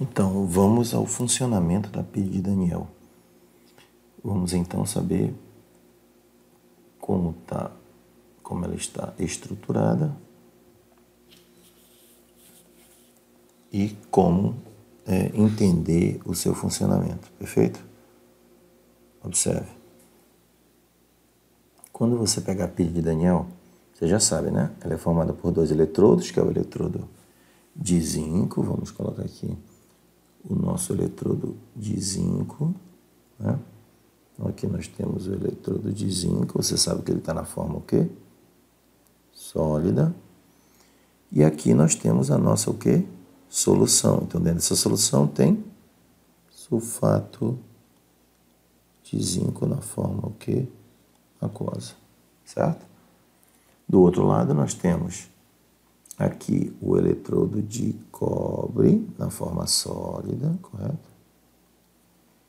Então, vamos ao funcionamento da pilha de Daniel. Vamos então saber como ela está estruturada e como entender o seu funcionamento, perfeito? Observe. Quando você pegar a pilha de Daniel, você já sabe, né? Ela é formada por dois eletrodos, que é o eletrodo de zinco. Vamos colocar aqui o nosso eletrodo de zinco, né? Então, aqui nós temos o eletrodo de zinco. Você sabe que ele está na forma o quê? Sólida. E aqui nós temos a nossa o quê? Solução. Então, dentro dessa solução tem sulfato de zinco na forma o quê? Aquosa, certo? Do outro lado nós temos aqui o eletrodo de cobre na forma sólida, correto?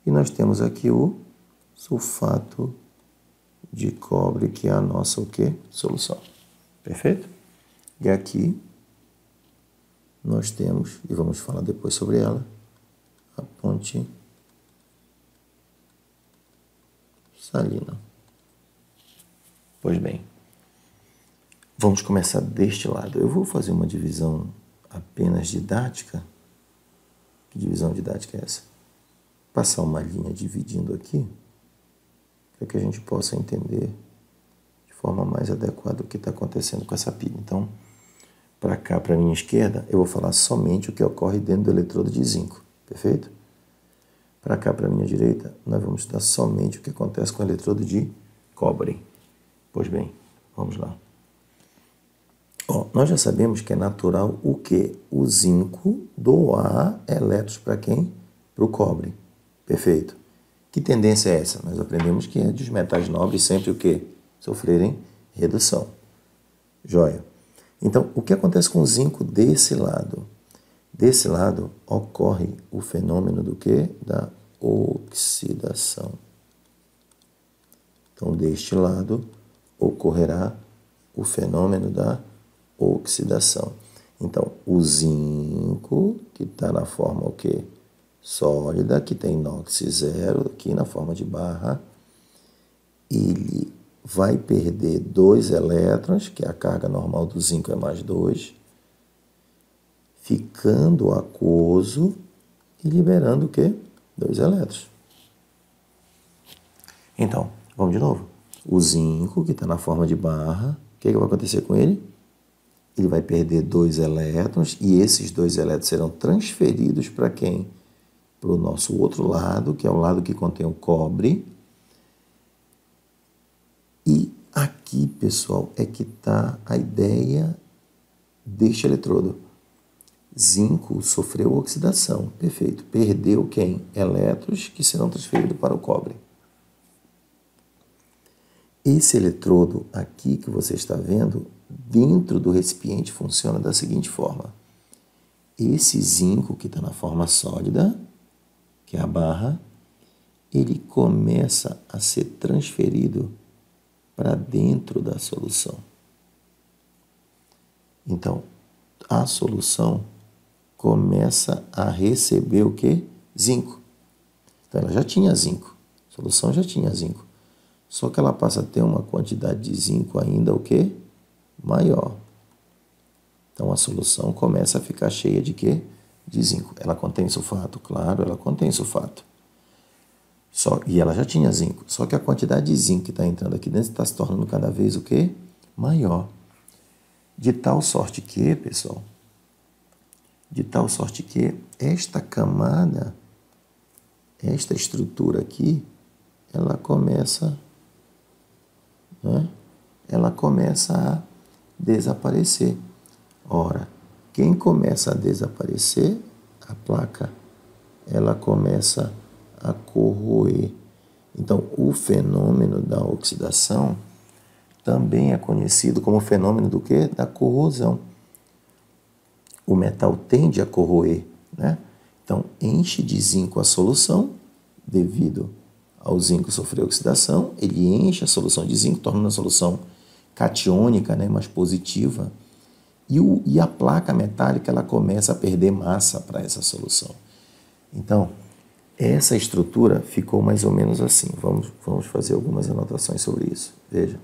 E nós temos aqui o sulfato de cobre, que é a nossa o quê? Solução. Perfeito? E aqui nós temos, e vamos falar depois sobre ela, a ponte salina. Pois bem, vamos começar deste lado. Eu vou fazer uma divisão apenas didática. Que divisão didática é essa? Passar uma linha dividindo aqui, para que a gente possa entender de forma mais adequada o que está acontecendo com essa pilha. Então, para cá, para a minha esquerda, eu vou falar somente o que ocorre dentro do eletrodo de zinco, perfeito? Para cá, para a minha direita, nós vamos estudar somente o que acontece com o eletrodo de cobre. Pois bem, vamos lá. Nós já sabemos que é natural o quê? O zinco doar elétrons para quem? Para o cobre. Perfeito. Que tendência é essa? Nós aprendemos que é dos metais nobres sempre o quê? Sofrerem redução. Joia. Então, o que acontece com o zinco desse lado? Desse lado ocorre o fenômeno do quê? Da oxidação. Então, deste lado ocorrerá o fenômeno da oxidação. Então, o zinco, que está na forma o quê? Sólida, que tem NOx zero, aqui na forma de barra, ele vai perder 2 elétrons, que é a carga normal do zinco é mais 2, ficando aquoso e liberando o quê? 2 elétrons. Então, vamos de novo. O zinco, que está na forma de barra, o que vai acontecer com ele? Ele vai perder 2 elétrons e esses 2 elétrons serão transferidos para quem? Para o nosso outro lado, que é o lado que contém o cobre. E aqui, pessoal, é que está a ideia deste eletrodo. Zinco sofreu oxidação, perfeito. Perdeu quem? Elétrons que serão transferidos para o cobre. Esse eletrodo aqui que você está vendo, dentro do recipiente, funciona da seguinte forma. Esse zinco que está na forma sólida, que é a barra, ele começa a ser transferido para dentro da solução. Então, a solução começa a receber o quê? Zinco. Então, ela já tinha zinco. A solução já tinha zinco. Só que ela passa a ter uma quantidade de zinco ainda o quê? Maior. Então, a solução começa a ficar cheia de quê? De zinco. Ela contém sulfato? Claro, ela contém sulfato. E ela já tinha zinco. Só que a quantidade de zinco que está entrando aqui dentro está se tornando cada vez o quê? Maior. De tal sorte que, pessoal, esta camada, esta estrutura aqui, ela começa a desaparecer. Ora, quem começa a desaparecer? A placa, ela começa a corroer. Então, o fenômeno da oxidação também é conhecido como fenômeno do quê? Da corrosão. O metal tende a corroer, né? Então, enche de zinco a solução, devido ao zinco sofrer oxidação, ele enche a solução de zinco, tornando a solução catiônica, né, mais positiva, e a placa metálica ela começa a perder massa para essa solução. Então, essa estrutura ficou mais ou menos assim. Vamos fazer algumas anotações sobre isso. Veja.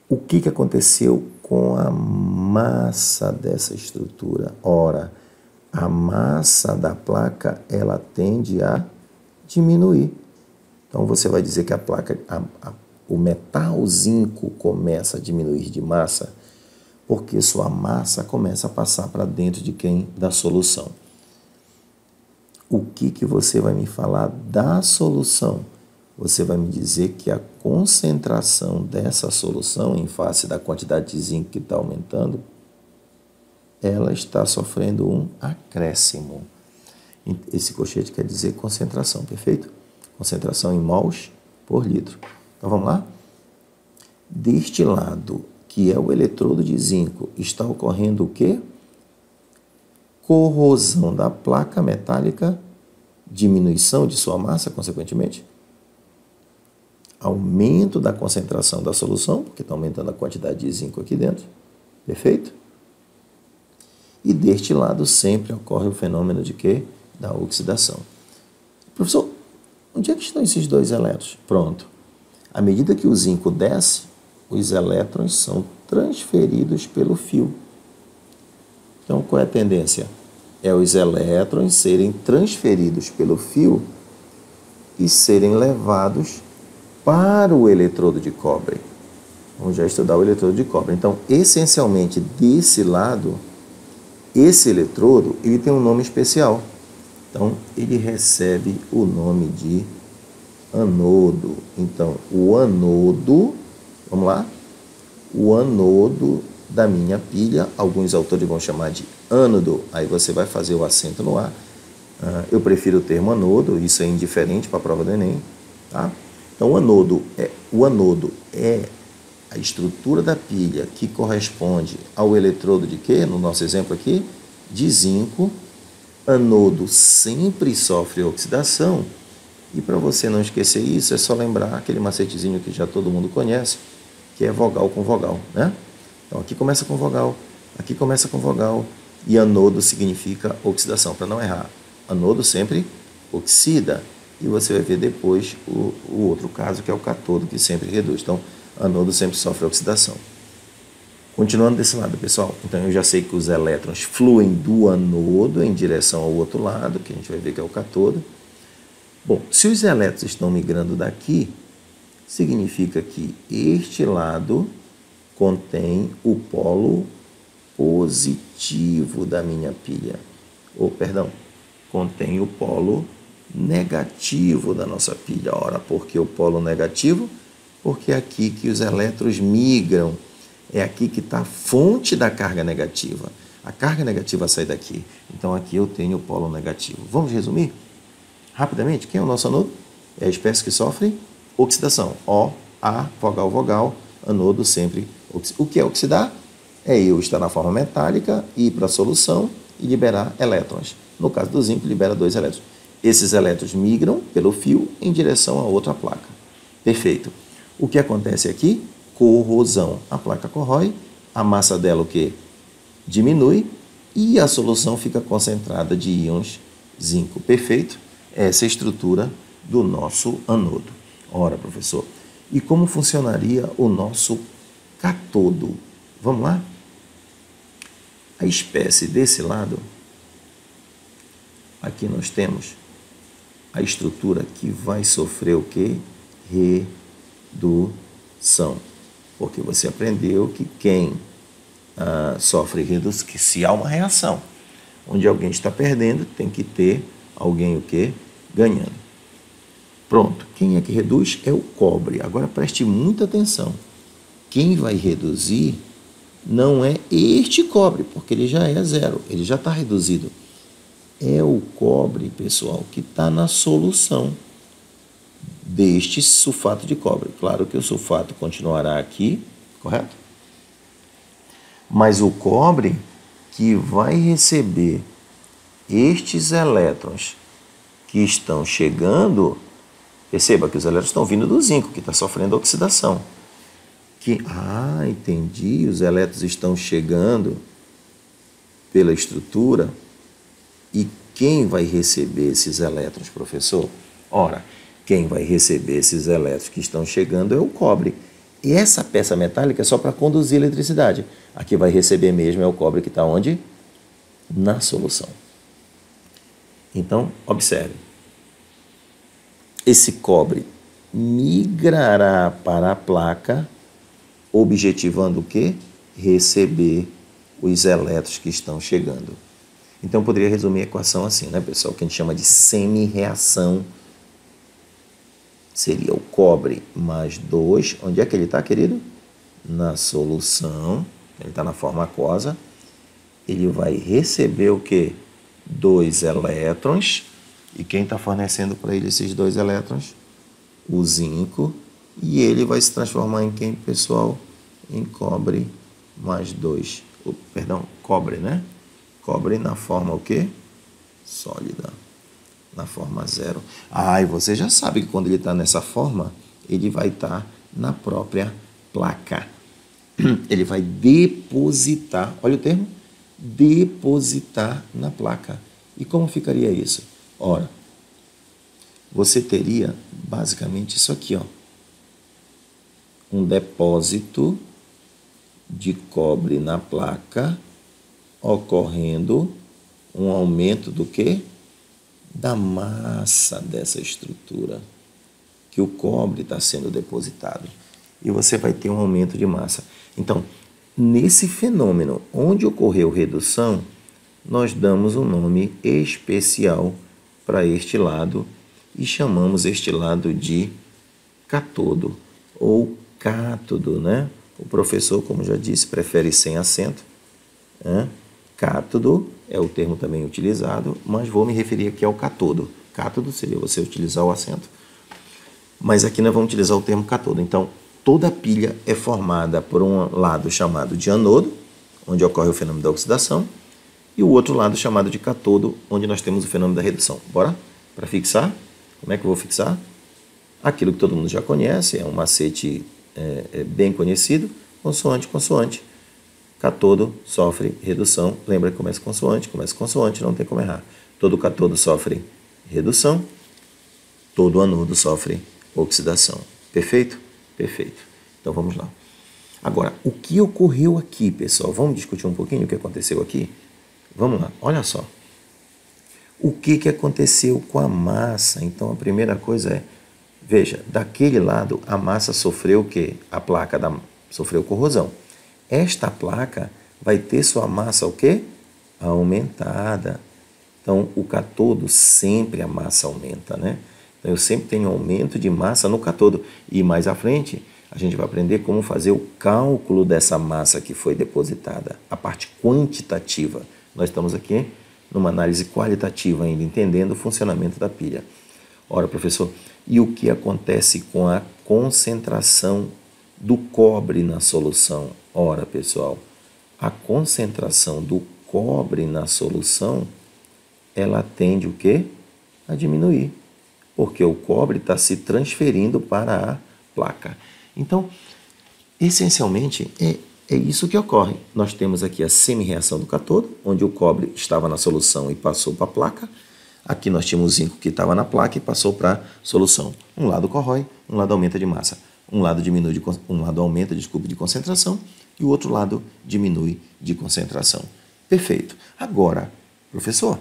O que aconteceu com a massa dessa estrutura? Ora, a massa da placa, ela tende a diminuir. Então, você vai dizer que a placa, o metal zinco começa a diminuir de massa porque sua massa começa a passar para dentro de quem? Da solução. O que você vai me falar da solução? Você vai me dizer que a concentração dessa solução em face da quantidade de zinco que está aumentando, ela está sofrendo um acréscimo. Esse colchete quer dizer concentração, perfeito? Concentração em mols por litro. Então vamos lá? Deste lado, que é o eletrodo de zinco, está ocorrendo o quê? Corrosão da placa metálica, diminuição de sua massa, consequentemente. Aumento da concentração da solução, porque está aumentando a quantidade de zinco aqui dentro. Perfeito? E deste lado sempre ocorre o fenômeno de quê? Da oxidação. Professor, onde é que estão esses dois elétrons? Pronto. À medida que o zinco desce, os elétrons são transferidos pelo fio. Então, qual é a tendência? É os elétrons serem transferidos pelo fio e serem levados para o eletrodo de cobre. Vamos já estudar o eletrodo de cobre. Então, essencialmente, desse lado, esse eletrodo, ele tem um nome especial. Então, ele recebe o nome de anodo. Então, o anodo, vamos lá? O anodo da minha pilha, alguns autores vão chamar de ânodo, aí você vai fazer o acento no A. Eu prefiro o termo anodo, isso é indiferente para a prova do Enem, tá? Então, o anodo é a estrutura da pilha que corresponde ao eletrodo de quê? No nosso exemplo aqui, de zinco. Anodo sempre sofre oxidação. E para você não esquecer isso, é só lembrar aquele macetezinho que já todo mundo conhece, que é vogal com vogal, né? Então, aqui começa com vogal, aqui começa com vogal, e anodo significa oxidação, para não errar. Anodo sempre oxida, e você vai ver depois o outro caso, que é o catodo, que sempre reduz. Então, anodo sempre sofre oxidação. Continuando desse lado, pessoal, então eu já sei que os elétrons fluem do anodo em direção ao outro lado, que a gente vai ver que é o catodo. Bom, se os elétrons estão migrando daqui, significa que este lado contém o polo positivo da minha pilha. Contém o polo negativo da nossa pilha. Ora, por que o polo negativo? Porque é aqui que os elétrons migram. É aqui que está a fonte da carga negativa. A carga negativa sai daqui. Então, aqui eu tenho o polo negativo. Vamos resumir? Rapidamente, quem é o nosso anodo? É a espécie que sofre oxidação. O, A, vogal, vogal, anodo sempre. O que é oxidar? É eu estar na forma metálica, ir para a solução e liberar elétrons. No caso do zinco, libera 2 elétrons. Esses elétrons migram pelo fio em direção a outra placa. Perfeito. O que acontece aqui? Corrosão. A placa corrói, a massa dela o quê? Diminui e a solução fica concentrada de íons zinco. Perfeito? Essa é a estrutura do nosso anodo. Ora, professor, e como funcionaria o nosso catodo? Vamos lá? A espécie desse lado, aqui nós temos a estrutura que vai sofrer o quê? Redução. Porque você aprendeu que quem sofre redução, que se há uma reação onde alguém está perdendo, tem que ter alguém o quê? Ganhando. Pronto. Quem é que reduz? É o cobre. Agora preste muita atenção. Quem vai reduzir não é este cobre, porque ele já é zero, ele já está reduzido. É o cobre, pessoal, que está na solução deste sulfato de cobre. Claro que o sulfato continuará aqui, correto? Mas o cobre que vai receber estes elétrons que estão chegando, perceba que os elétrons estão vindo do zinco, que está sofrendo oxidação. Entendi, os elétrons estão chegando pela estrutura e quem vai receber esses elétrons, professor? Ora, quem vai receber esses elétrons que estão chegando é o cobre. E essa peça metálica é só para conduzir eletricidade. A que vai receber mesmo é o cobre que está onde? Na solução. Então, observe. Esse cobre migrará para a placa, objetivando o quê? Receber os elétrons que estão chegando. Então, eu poderia resumir a equação assim, né, pessoal? Que a gente chama de semi-reação. Seria o cobre mais 2. Onde é que ele está, querido? Na solução. Ele está na forma aquosa. Ele vai receber o quê? 2 elétrons. E quem está fornecendo para ele esses 2 elétrons? O zinco. E ele vai se transformar em quem, pessoal? Em cobre mais 2. Perdão, cobre, né? Cobre na forma o quê? Sólida. Na forma 0. E você já sabe que quando ele está nessa forma, ele vai estar na própria placa. Ele vai depositar, olha o termo, depositar na placa. E como ficaria isso? Ora, você teria basicamente isso aqui, ó. Um depósito de cobre na placa, ocorrendo um aumento do quê? Da massa dessa estrutura, que o cobre está sendo depositado. E você vai ter um aumento de massa. Então, nesse fenômeno onde ocorreu redução, nós damos um nome especial para este lado e chamamos este lado de catodo ou cátodo, né? O professor, como já disse, prefere sem acento, né? Cátodo é o termo também utilizado, mas vou me referir aqui ao cátodo. Cátodo seria você utilizar o acento, mas aqui nós vamos utilizar o termo cátodo. Então, toda pilha é formada por um lado chamado de anodo, onde ocorre o fenômeno da oxidação, e o outro lado chamado de cátodo, onde nós temos o fenômeno da redução. Bora? Para fixar, como é que eu vou fixar? Aquilo que todo mundo já conhece, é um macete bem conhecido, consoante, consoante. Cátodo sofre redução. Lembra que começa com consoante, não tem como errar. Todo cátodo sofre redução, todo anodo sofre oxidação. Perfeito? Perfeito. Então vamos lá. Agora, o que ocorreu aqui, pessoal? Vamos discutir um pouquinho o que aconteceu aqui? Vamos lá, olha só. O que aconteceu com a massa? Então a primeira coisa é, veja, daquele lado a massa sofreu o quê? A placa sofreu corrosão. Esta placa vai ter sua massa o quê? Aumentada. Então, o cátodo sempre a massa aumenta, né? Então, eu sempre tenho aumento de massa no cátodo. E mais à frente, a gente vai aprender como fazer o cálculo dessa massa que foi depositada, a parte quantitativa. Nós estamos aqui numa análise qualitativa ainda, entendendo o funcionamento da pilha. Ora, professor, e o que acontece com a concentração do cobre na solução? Ora, pessoal, a concentração do cobre na solução, ela tende o quê? A diminuir, porque o cobre está se transferindo para a placa. Então, essencialmente, é isso que ocorre. Nós temos aqui a semi-reação do cátodo, onde o cobre estava na solução e passou para a placa. Aqui nós tínhamos o zinco que estava na placa e passou para a solução. Um lado corrói, um lado aumenta de massa. Um lado aumenta de concentração e o outro lado diminui de concentração. Perfeito. Agora, professor,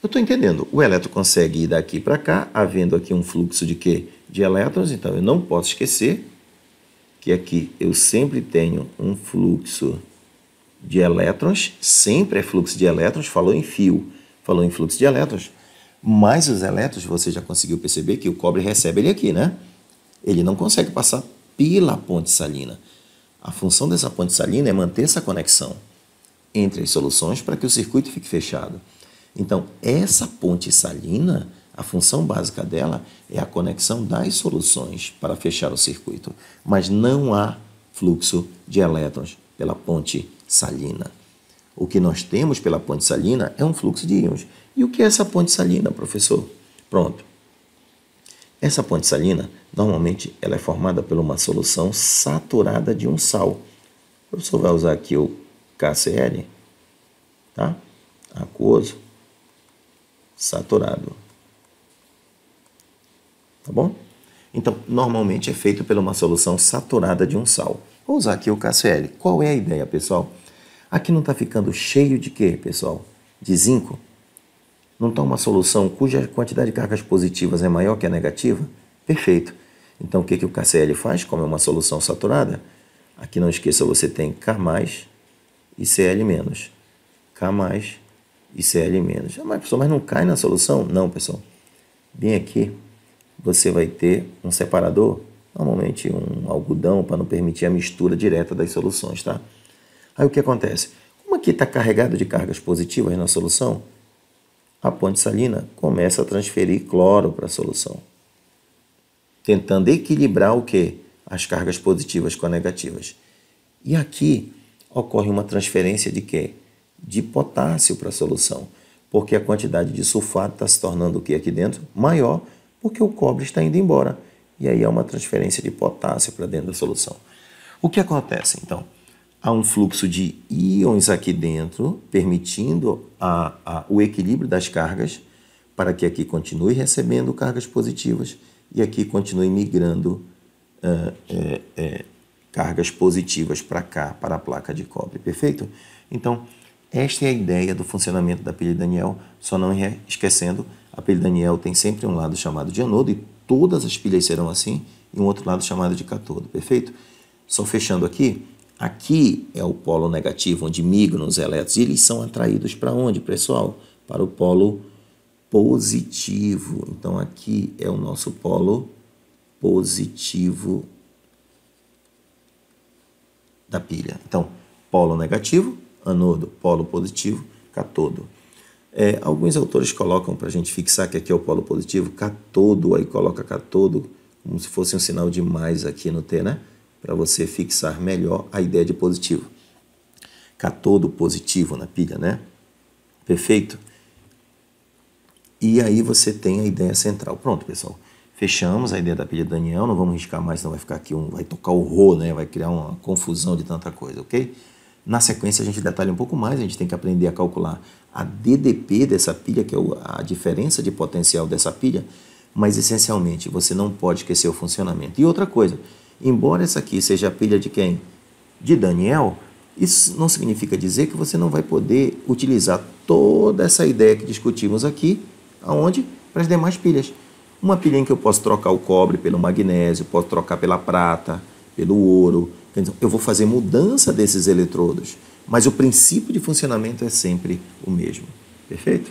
eu estou entendendo. O elétron consegue ir daqui para cá, havendo aqui um fluxo de quê? De elétrons. Então, eu não posso esquecer que aqui eu sempre tenho um fluxo de elétrons. Sempre é fluxo de elétrons. Falou em fio, falou em fluxo de elétrons. Mas os elétrons, você já conseguiu perceber que o cobre recebe ele aqui, né? Ele não consegue passar pela ponte salina. A função dessa ponte salina é manter essa conexão entre as soluções para que o circuito fique fechado. Então, essa ponte salina, a função básica dela é a conexão das soluções para fechar o circuito. Mas não há fluxo de elétrons pela ponte salina. O que nós temos pela ponte salina é um fluxo de íons. E o que é essa ponte salina, professor? Pronto. Essa ponte salina, normalmente, ela é formada por uma solução saturada de um sal. O professor vai usar aqui o KCl, tá? Aquoso. saturado. Tá bom? Então, normalmente é feito por uma solução saturada de um sal. Vou usar aqui o KCl. Qual é a ideia, pessoal? Aqui não está ficando cheio de quê, pessoal? De zinco? Não está uma solução cuja quantidade de cargas positivas é maior que a negativa? Perfeito. Então, o que o KCl faz? Como é uma solução saturada, aqui não esqueça, você tem K+, e Cl-. K+ e Cl-. Mas, pessoal, mas não cai na solução? Não, pessoal. Bem aqui, você vai ter um separador, normalmente um algodão, para não permitir a mistura direta das soluções, tá? Aí o que acontece? Como aqui está carregado de cargas positivas na solução, a ponte salina começa a transferir cloro para a solução, tentando equilibrar o quê? As cargas positivas com as negativas. E aqui ocorre uma transferência de quê? De potássio para a solução, porque a quantidade de sulfato está se tornando o quê aqui dentro? Maior, porque o cobre está indo embora. E aí há uma transferência de potássio para dentro da solução. O que acontece, então? Há um fluxo de íons aqui dentro, permitindo o equilíbrio das cargas, para que aqui continue recebendo cargas positivas e aqui continue migrando cargas positivas para cá, para a placa de cobre. Perfeito? Então, esta é a ideia do funcionamento da pilha de Daniel, só não esquecendo, a pilha de Daniel tem sempre um lado chamado de anodo, e todas as pilhas serão assim, e um outro lado chamado de cátodo. Perfeito? Só fechando aqui, aqui é o polo negativo, onde migram os elétrons, e eles são atraídos para onde, pessoal? Para o polo positivo. Então, aqui é o nosso polo positivo da pilha. Então, polo negativo, anodo, polo positivo, cátodo. Alguns autores colocam, para a gente fixar que aqui é o polo positivo, cátodo, aí coloca cátodo, como se fosse um sinal de mais aqui no T, né? Para você fixar melhor a ideia de positivo. Cátodo positivo na pilha, né? Perfeito? E aí você tem a ideia central. Pronto, pessoal. Fechamos a ideia da pilha de Daniel. Não vamos riscar mais, senão vai ficar aqui vai tocar o rô, né? Vai criar uma confusão de tanta coisa, ok? Na sequência a gente detalha um pouco mais. A gente tem que aprender a calcular a DDP dessa pilha, que é a diferença de potencial dessa pilha. Mas essencialmente você não pode esquecer o funcionamento. E outra coisa, embora essa aqui seja a pilha de quem? De Daniel, isso não significa dizer que você não vai poder utilizar toda essa ideia que discutimos aqui, aonde? Para as demais pilhas. Uma pilha em que eu posso trocar o cobre pelo magnésio, posso trocar pela prata, pelo ouro. Eu vou fazer mudança desses eletrodos, mas o princípio de funcionamento é sempre o mesmo. Perfeito?